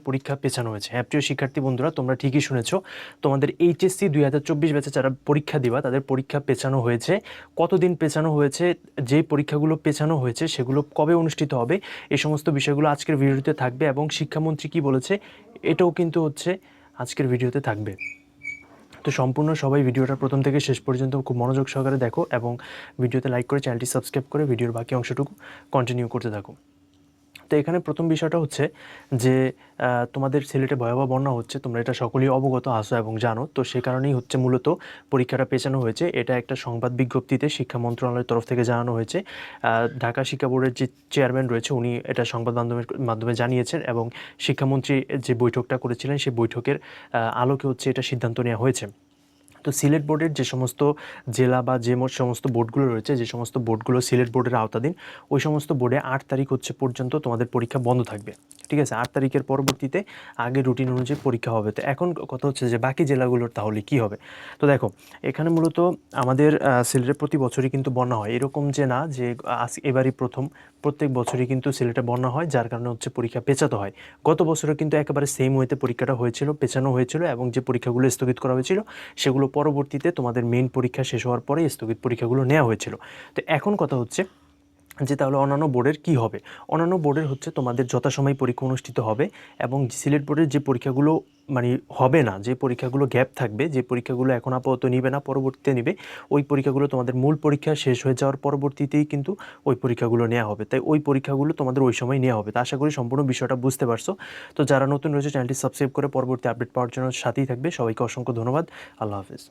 পরীক্ষা পেছানো হয়েছে। হ্যাঁ প্রিয় শিক্ষার্থী বন্ধুরা, তোমরা ঠিকই শুনেছ। তোমাদের এইচএসসি 2024 ব্যাচে যারা পরীক্ষা দিবা তাদের পরীক্ষা পেছানো হয়েছে। কতদিন পেছানো হয়েছে, যে পরীক্ষাগুলো পেছানো হয়েছে সেগুলো কবে অনুষ্ঠিত হবে, এই সমস্ত বিষয়গুলো আজকের ভিডিওতে থাকবে। এবং শিক্ষামন্ত্রী কি বলেছে এটাও কিন্তু হচ্ছে আজকের ভিডিওতে থাকবে। তো সম্পূর্ণ সবাই ভিডিওটা প্রথম থেকে শেষ পর্যন্ত খুব মনোযোগ সহকারে দেখো এবং ভিডিওতে লাইক করে চ্যানেলটি সাবস্ক্রাইব করে ভিডিওর বাকি অংশটুকু কন্টিনিউ করতে থাকো। তো এখানে প্রথম বিষয়টা হচ্ছে যে তোমাদের সিলেটে ভয়াবহ বন্যা হচ্ছে, তোমরা এটা সকলেই অবগত আছো এবং জানো। তো সে কারণেই হচ্ছে মূলত পরীক্ষাটা পেছানো হয়েছে। এটা একটা সংবাদ বিজ্ঞপ্তিতে শিক্ষা মন্ত্রণালয়ের তরফ থেকে জানানো হয়েছে। ঢাকা শিক্ষা বোর্ডের যে চেয়ারম্যান রয়েছে উনি এটা সংবাদ মাধ্যমে জানিয়েছেন এবং শিক্ষামন্ত্রী যে বৈঠকটা করেছিলেন সেই বৈঠকের আলোকে হচ্ছে এটা সিদ্ধান্ত নেওয়া হয়েছে। তো সিলেট বোর্ডের যে সমস্ত জেলা বা যে সমস্ত বোর্ডগুলো রয়েছে, যে সমস্ত বোর্ডগুলো সিলেট বোর্ডের আওতাধীন, ওই সমস্ত বোর্ডে 8 তারিখ হচ্ছে পর্যন্ত তোমাদের পরীক্ষা বন্ধ থাকবে। ঠিক আছে, 8 তারিখের পরবর্তীতে আগে রুটিন অনুযায়ী পরীক্ষা হবে। তো এখন কথা হচ্ছে যে বাকি জেলাগুলোর তাহলে কি হবে। তো দেখো এখানে মূলত আমাদের সিলেটে প্রতি বছরই কিন্তু বন্যা হয়, এরকম যে না যে এবারই প্রথম। প্রত্যেক বছরই কিন্তু সিলেটে বন্যা হয়, যার কারণে হচ্ছে পরীক্ষা পেছাতে হয়। গত বছরও কিন্তু একেবারে সেম ওয়েতে পরীক্ষাটা হয়েছিল, পেছানো হয়েছিল এবং যে পরীক্ষাগুলো স্থগিত করা হয়েছিল সেগুলো পরবর্তীতে তোমাদের মেইন পরীক্ষা শেষ হওয়ার পরে স্থগিত পরীক্ষাগুলো নেওয়া হয়েছিল। তো এখন কথা হচ্ছে যে তাহলে অন্যান্য বোর্ডের কি হবে। অন্যান্য বোর্ডের হচ্ছে তোমাদের যথাসময় পরীক্ষা অনুষ্ঠিত হবে এবং সিলেট বোর্ডের যে পরীক্ষাগুলো মানে হবে না, যে পরীক্ষাগুলো গ্যাপ থাকবে, যে পরীক্ষাগুলো এখন আপাতত নিবে না পরবর্তীতে নিবে, ওই পরীক্ষাগুলো তোমাদের মূল পরীক্ষা শেষ হয়ে যাওয়ার পরবর্তীতেই কিন্তু ওই পরীক্ষাগুলো নেওয়া হবে। তাই ওই পরীক্ষাগুলো তোমাদের ওই সময় নেওয়া হবে। তো আশা করি সম্পূর্ণ বিষয়টা বুঝতে পারছো। তো যারা নতুন রয়েছে চ্যানেলটি সাবস্ক্রাইব করে পরবর্তী আপডেট পাওয়ার জন্য সাথেই থাকবে। সবাইকে অসংখ্য ধন্যবাদ। আল্লাহ হাফেজ।